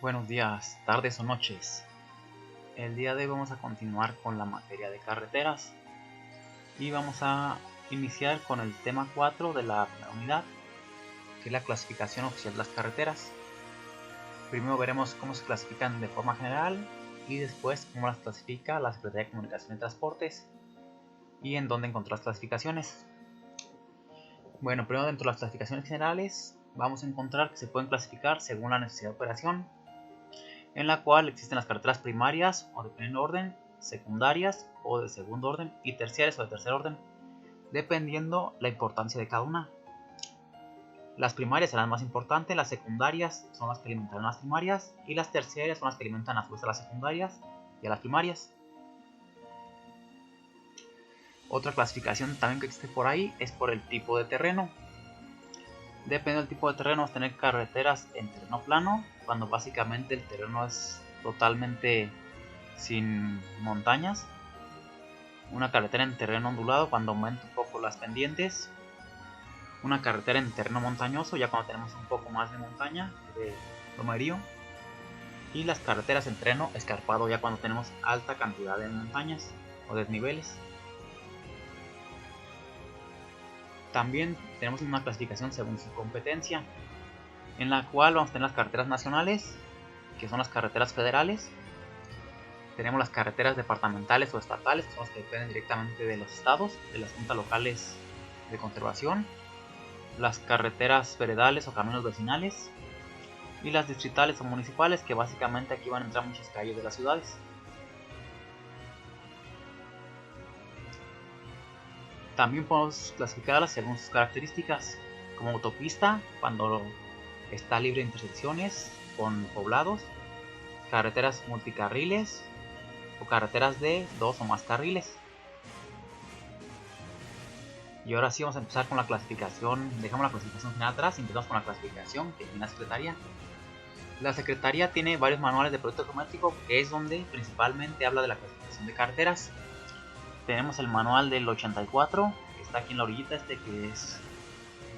Buenos días, tardes o noches. El día de hoy vamos a continuar con la materia de carreteras y vamos a iniciar con el tema 4 de la primera unidad, que es la clasificación oficial de las carreteras. Primero veremos cómo se clasifican de forma general y después cómo las clasifica la Secretaría de Comunicación y Transportes y en dónde encontrar las clasificaciones. Bueno, primero dentro de las clasificaciones generales vamos a encontrar que se pueden clasificar según la necesidad de operación, en la cual existen las carreteras primarias o de primer orden, secundarias o de segundo orden y terciarias o de tercer orden, dependiendo la importancia de cada una. Las primarias serán las más importantes, las secundarias son las que alimentan a las primarias y las terciarias son las que alimentan a su vez a las secundarias y a las primarias. Otra clasificación también que existe por ahí es por el tipo de terreno. Dependiendo del tipo de terreno, vamos a tener carreteras en terreno plano, cuando básicamente el terreno es totalmente sin montañas. Una carretera en terreno ondulado, cuando aumenta un poco las pendientes. Una carretera en terreno montañoso, ya cuando tenemos un poco más de montaña, de lomerío. Y las carreteras en terreno escarpado, ya cuando tenemos alta cantidad de montañas o desniveles. También tenemos una clasificación según su competencia, en la cual vamos a tener las carreteras nacionales, que son las carreteras federales. Tenemos las carreteras departamentales o estatales, que son las que dependen directamente de los estados, de las juntas locales de conservación. Las carreteras veredales o caminos vecinales. Y las distritales o municipales, que básicamente aquí van a entrar muchas calles de las ciudades. También podemos clasificarlas según sus características, como autopista, cuando está libre de intersecciones con poblados, carreteras multicarriles o carreteras de 2 o más carriles. Y ahora sí vamos a empezar con la clasificación. Dejamos la clasificación general atrás y empezamos con la clasificación que tiene la Secretaría. La Secretaría tiene varios manuales de proyecto geométrico, que es donde principalmente habla de la clasificación de carreteras. Tenemos el manual del 84, que está aquí en la orillita, que es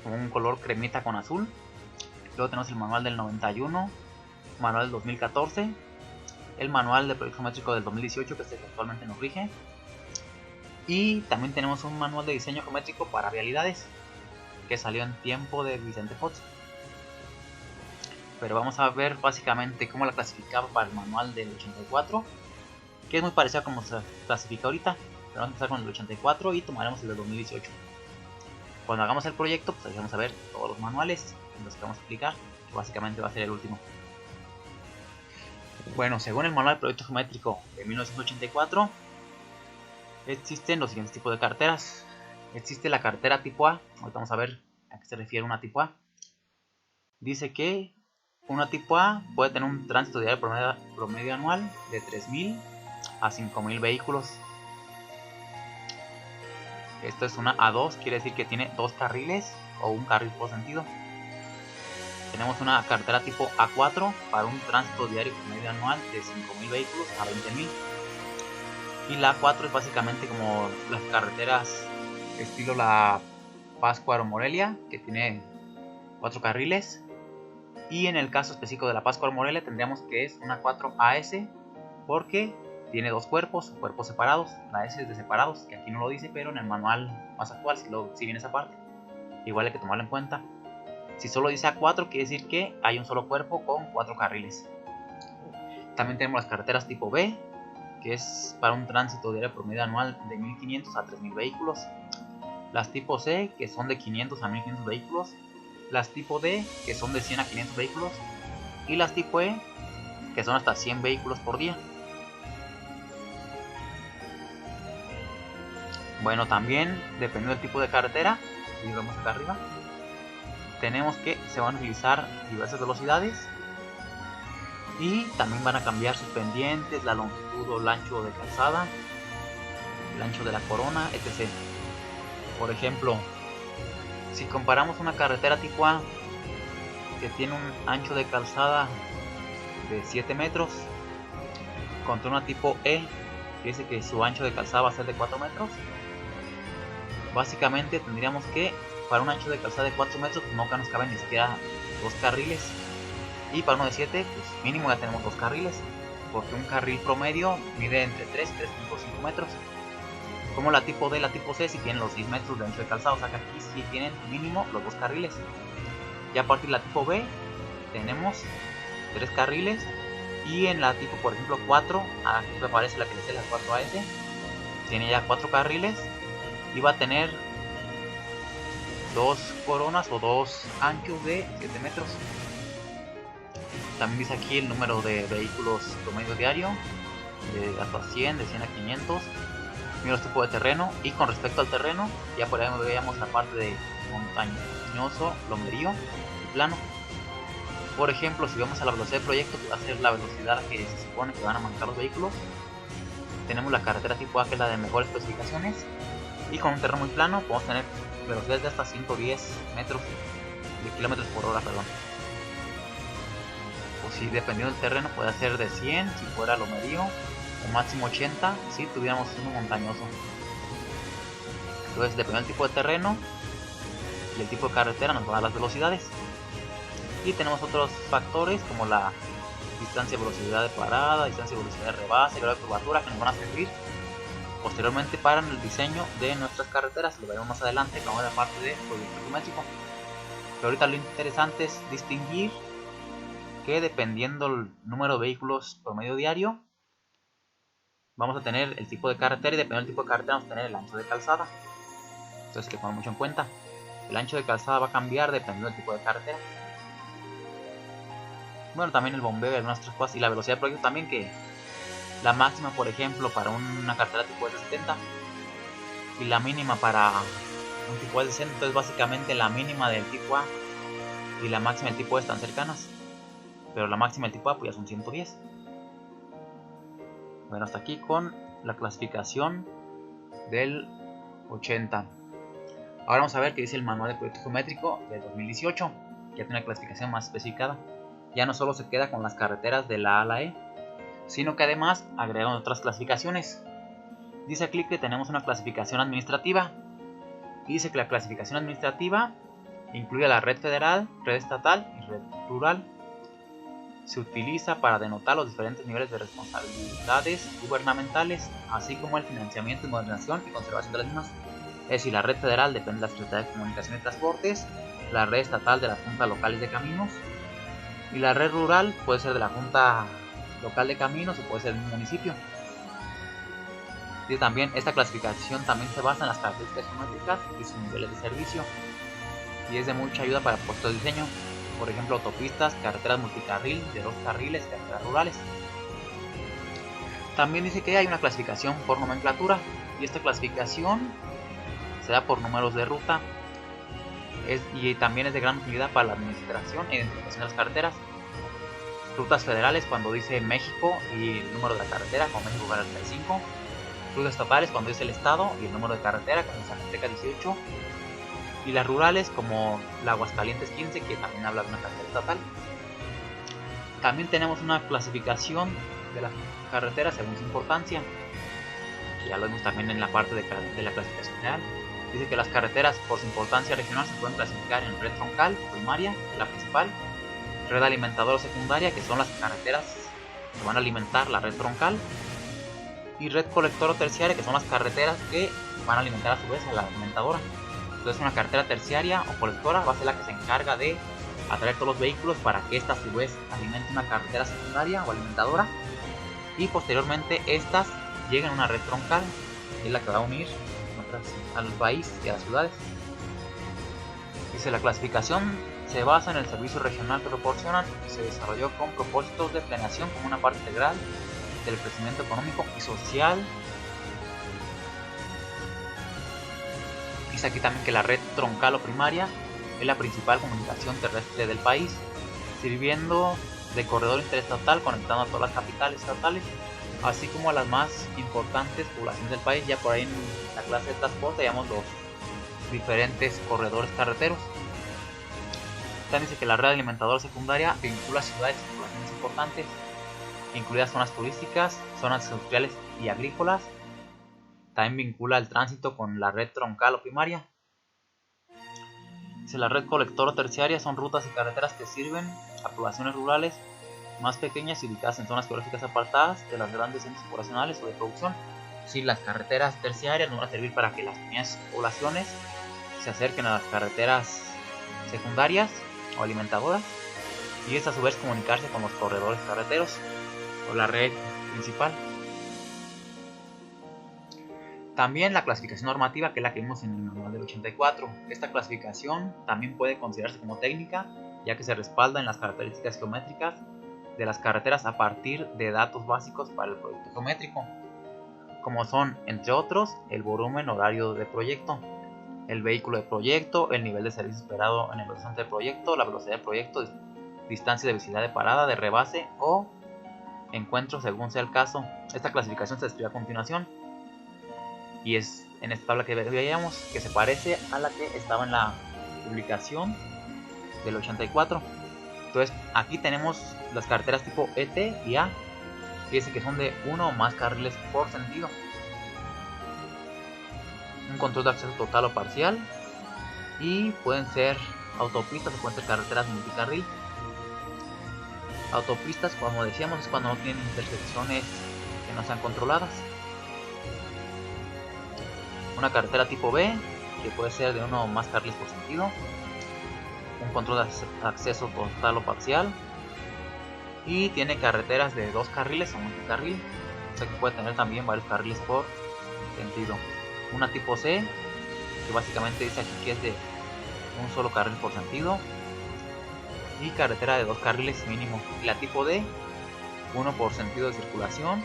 como un color cremita con azul. Luego tenemos el manual del 91, manual del 2014, el manual de proyecto geométrico del 2018, que es el que actualmente nos rige. Y también tenemos un manual de diseño geométrico para vialidades, que salió en tiempo de Vicente Fox. Pero vamos a ver básicamente cómo la clasificaba para el manual del 84, que es muy parecido a cómo se clasifica ahorita. Pero vamos a empezar con el 84 y tomaremos el del 2018. Cuando hagamos el proyecto, pues ahí vamos a ver todos los manuales en los que vamos a aplicar, que básicamente va a ser el último. Bueno, según el manual de proyecto geométrico de 1984, existen los siguientes tipos de carreteras. Existe la carretera tipo A. Ahorita vamos a ver a qué se refiere una tipo A. Dice que una tipo A puede tener un tránsito diario promedio anual de 3.000 a 5.000 vehículos. Esto es una A2, quiere decir que tiene 2 carriles o un carril por sentido. Tenemos una carretera tipo A4 para un tránsito diario promedio anual de 5.000 vehículos a 20.000. Y la A4 es básicamente como las carreteras estilo la Pátzcuaro Morelia, que tiene 4 carriles. Y en el caso específico de la Pátzcuaro Morelia tendríamos que es una 4AS, porque tiene 2 cuerpos separados. La S es de separados, que aquí no lo dice, pero en el manual más actual sí viene esa parte. Igual hay que tomarlo en cuenta. Si solo dice A4, quiere decir que hay un solo cuerpo con 4 carriles. También tenemos las carreteras tipo B, que es para un tránsito diario promedio anual de 1.500 a 3.000 vehículos. Las tipo C, que son de 500 a 1.500 vehículos. Las tipo D, que son de 100 a 500 vehículos. Y las tipo E, que son hasta 100 vehículos por día. Bueno, también dependiendo del tipo de carretera, y vemos acá arriba, tenemos que se van a utilizar diversas velocidades y también van a cambiar sus pendientes, la longitud o el ancho de calzada, el ancho de la corona, etc. Por ejemplo, si comparamos una carretera tipo A que tiene un ancho de calzada de 7 metros contra una tipo E que dice que su ancho de calzada va a ser de 4 metros, básicamente tendríamos que para un ancho de calzada de 4 metros no nos caben ni siquiera 2 carriles. Y para uno de 7, pues mínimo ya tenemos 2 carriles, porque un carril promedio mide entre 3 y 3.5 metros. Como la tipo D y la tipo C, si tienen los 10 metros de ancho de calzado, o sea que aquí sí tienen mínimo los 2 carriles. Ya a partir de la tipo B tenemos 3 carriles, y en la tipo, por ejemplo, 4, aquí me aparece la que dice la 4AS, tiene ya 4 carriles y va a tener 2 coronas o 2 anchos de 7 metros. También dice aquí el número de vehículos promedio diario, de hasta 100, de 100 a 500, los tipos de terreno. Y con respecto al terreno, ya por ahí veíamos la parte de montañoso, lomerío y plano. Por ejemplo, si vamos a la velocidad del proyecto, que va a ser la velocidad que se supone que van a manejar los vehículos, tenemos la carretera tipo A, que es la de mejores especificaciones, y con un terreno muy plano podemos tener velocidades de hasta 110 metros de kilómetros por hora, perdón. O si dependiendo del terreno puede ser de 100 si fuera lomerío, o máximo 80 si tuviéramos uno montañoso. Entonces, dependiendo del tipo de terreno y el tipo de carretera, nos van a dar las velocidades. Y tenemos otros factores como la distancia de velocidad de parada, distancia de velocidad de rebase, grado de curvatura, que nos van a servir posteriormente para el diseño de nuestras carreteras. Lo veremos más adelante como la parte de proyecto geométrico. Pero ahorita lo interesante es distinguir que dependiendo del número de vehículos promedio diario, vamos a tener el tipo de carretera, y dependiendo del tipo de carretera vamos a tener el ancho de calzada. Entonces hay que poner mucho en cuenta. El ancho de calzada va a cambiar dependiendo del tipo de carretera. Bueno, también el bombeo y algunas otras cosas, y la velocidad de proyecto también, que la máxima, por ejemplo, para una carretera tipo S70 y la mínima para un tipo S60, entonces básicamente la mínima del tipo A y la máxima del tipo E están cercanas, pero la máxima del tipo A pues ya son 110. Bueno, hasta aquí con la clasificación del 80. Ahora vamos a ver qué dice el manual de proyecto geométrico del 2018, que ya tiene una clasificación más especificada. Ya no solo se queda con las carreteras de la A a la E, sino que además agregan otras clasificaciones. Dice aquí que tenemos una clasificación administrativa, y dice que la clasificación administrativa incluye la red federal, red estatal y red rural. Se utiliza para denotar los diferentes niveles de responsabilidades gubernamentales, así como el financiamiento, modernización y conservación de las mismas. Es decir, la red federal depende de la Secretaría de Comunicación y Transportes, la red estatal de las juntas locales de caminos, y la red rural puede ser de la junta local de caminos o puede ser de un municipio. Y también esta clasificación también se basa en las características geométricas y sus niveles de servicio, y es de mucha ayuda para puestos de diseño, por ejemplo autopistas, carreteras multicarril de 2 carriles, carreteras rurales. También dice que hay una clasificación por nomenclatura, y esta clasificación se da por números de ruta, y también es de gran utilidad para la administración e identificación de las carreteras. Rutas federales cuando dice México y el número de la carretera, como México 45. Rutas estatales cuando dice el estado y el número de carretera, como Zacatecas 18. Y las rurales como la Aguascalientes 15, que también habla de una carretera estatal. También tenemos una clasificación de las carreteras según su importancia, que ya lo vemos también en la parte de la clasificación general. Dice que las carreteras por su importancia regional se pueden clasificar en red troncal o primaria, la principal, red alimentadora o secundaria, que son las carreteras que van a alimentar la red troncal, y red colectora o terciaria, que son las carreteras que van a alimentar a su vez a la alimentadora. Entonces una carretera terciaria o colectora va a ser la que se encarga de atraer todos los vehículos para que esta a su vez alimente una carretera secundaria o alimentadora, y posteriormente estas lleguen a una red troncal, que es la que va a unir al país y a las ciudades. Dice, la clasificación se basa en el servicio regional que proporcionan y se desarrolló con propósitos de planeación como una parte integral del crecimiento económico y social. Dice aquí también que la red troncal o primaria es la principal comunicación terrestre del país, sirviendo de corredor interestatal conectando a todas las capitales estatales, así como a las más importantes poblaciones del país. Ya por ahí en la clase de transporte veamos los diferentes corredores carreteros. También dice que la red alimentadora secundaria vincula ciudades y poblaciones importantes, incluidas zonas turísticas, zonas industriales y agrícolas. También vincula el tránsito con la red troncal o primaria. La red colector terciaria son rutas y carreteras que sirven a poblaciones rurales más pequeñas y ubicadas en zonas geográficas apartadas de las grandes centros poblacionales o de producción. Si las carreteras terciarias no van a servir para que las pequeñas poblaciones se acerquen a las carreteras secundarias o alimentadoras y es a su vez comunicarse con los corredores carreteros o la red principal. También la clasificación normativa, que es la que vimos en el manual del 84. Esta clasificación también puede considerarse como técnica, ya que se respalda en las características geométricas de las carreteras a partir de datos básicos para el proyecto geométrico, como son, entre otros, el volumen horario de proyecto, el vehículo de proyecto, el nivel de servicio esperado en el horizonte del proyecto, la velocidad del proyecto, distancia de visibilidad de parada, de rebase o encuentro según sea el caso. Esta clasificación se describe a continuación y es en esta tabla que veíamos, que se parece a la que estaba en la publicación del 84. Entonces aquí tenemos las carreteras tipo ET y A, fíjense que son de uno o más carriles por sentido, un control de acceso total o parcial, y pueden ser autopistas o pueden ser carreteras multicarril. Autopistas, como decíamos, es cuando no tienen intersecciones que no sean controladas. Una carretera tipo B, que puede ser de uno o más carriles por sentido, un control de acceso total o parcial, y tiene carreteras de 2 carriles o multicarril, o sea que puede tener también varios carriles por sentido. Una tipo C, que básicamente dice aquí que es de un solo carril por sentido, y carretera de 2 carriles mínimo. Y la tipo D, 1 por sentido de circulación,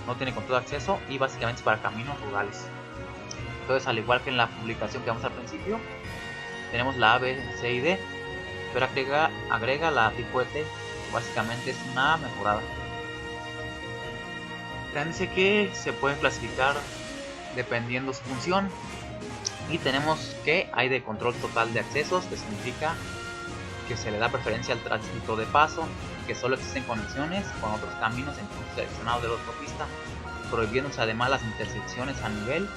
no tiene control de acceso y básicamente es para caminos rurales. Entonces, al igual que en la publicación que vamos al principio, tenemos la A, B, C y D, pero agrega la tipo ET, que básicamente es una A mejorada. También dice que se pueden clasificar dependiendo su función, y tenemos que hay de control total de accesos, que significa que se le da preferencia al tránsito de paso, que solo existen conexiones con otros caminos en puntos seleccionados de la autopista, prohibiéndose además las intersecciones a nivel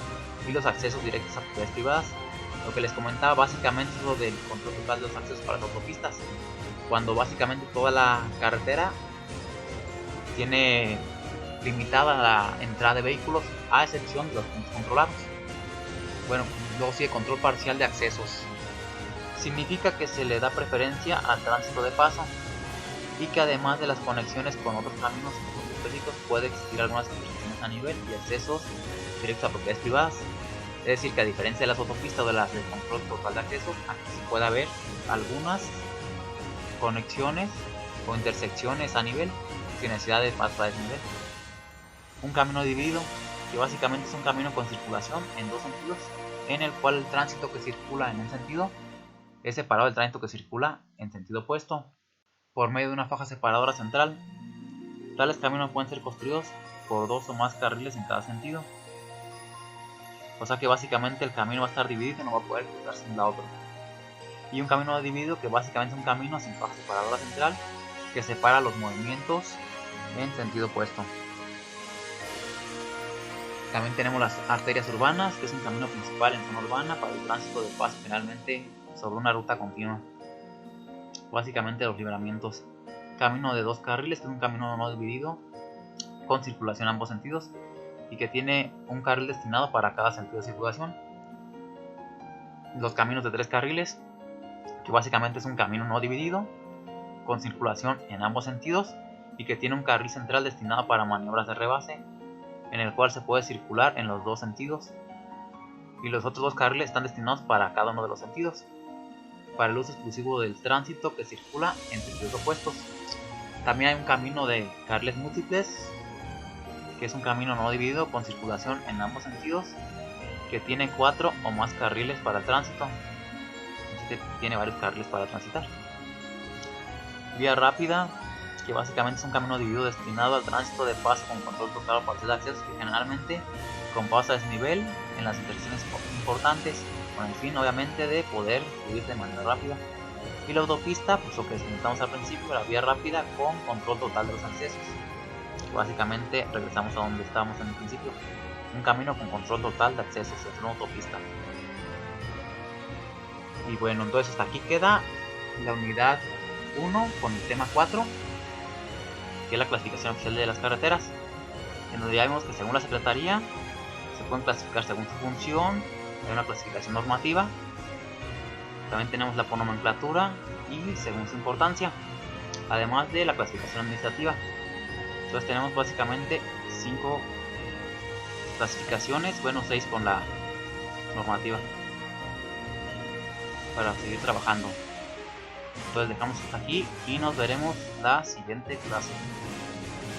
y los accesos directos a propiedades privadas. Lo que les comentaba básicamente es lo del control total de los accesos para las autopistas, cuando básicamente toda la carretera tiene limitada la entrada de vehículos a excepción de los puntos controlados. Bueno, luego sigue control parcial de accesos. Significa que se le da preferencia al tránsito de paso y que además de las conexiones con otros caminos específicos puede existir algunas intersecciones a nivel y accesos directos a propiedades privadas. Es decir, que a diferencia de las autopistas o de las de control total de acceso, aquí sí puede haber algunas conexiones o intersecciones a nivel sin necesidad de paso a desnivel. Un camino dividido, que básicamente es un camino con circulación en 2 sentidos, en el cual el tránsito que circula en un sentido es separado del tránsito que circula en sentido opuesto por medio de una faja separadora central. Tales caminos pueden ser construidos por 2 o más carriles en cada sentido, o sea que básicamente el camino va a estar dividido y no va a poder cruzarse de un lado a otro. Y un camino dividido, que básicamente es un camino sin faja separadora central que separa los movimientos en sentido opuesto. También tenemos las arterias urbanas, que es un camino principal en zona urbana para el tránsito de paso, generalmente sobre una ruta continua. Básicamente los libramientos. Camino de 2 carriles, que es un camino no dividido con circulación en ambos sentidos y que tiene un carril destinado para cada sentido de circulación. Los caminos de 3 carriles, que básicamente es un camino no dividido con circulación en ambos sentidos y que tiene un carril central destinado para maniobras de rebase, en el cual se puede circular en los 2 sentidos, y los otros 2 carriles están destinados para cada uno de los sentidos, para el uso exclusivo del tránsito que circula en sentidos opuestos. También hay un camino de carriles múltiples, que es un camino no dividido con circulación en ambos sentidos, que tiene 4 o más carriles para el tránsito, así que tiene varios carriles para transitar. Vía rápida, que básicamente es un camino dividido destinado al tránsito de paso con control total o parcial de acceso, que generalmente con paso a desnivel en las intersecciones importantes, con el fin obviamente de poder fluir de manera rápida. Y la autopista, pues lo que comentamos al principio, la vía rápida con control total de los accesos. Básicamente regresamos a donde estábamos en el principio, un camino con control total de accesos, es una autopista. Y bueno, entonces hasta aquí queda la unidad 1 con el tema 4, que es la clasificación oficial de las carreteras, en donde ya vemos que según la Secretaría se pueden clasificar según su función, hay una clasificación normativa, también tenemos la por nomenclatura y según su importancia, además de la clasificación administrativa. Entonces tenemos básicamente 5 clasificaciones, bueno 6 con la normativa, para seguir trabajando. Entonces dejamos hasta aquí y nos veremos la siguiente clase.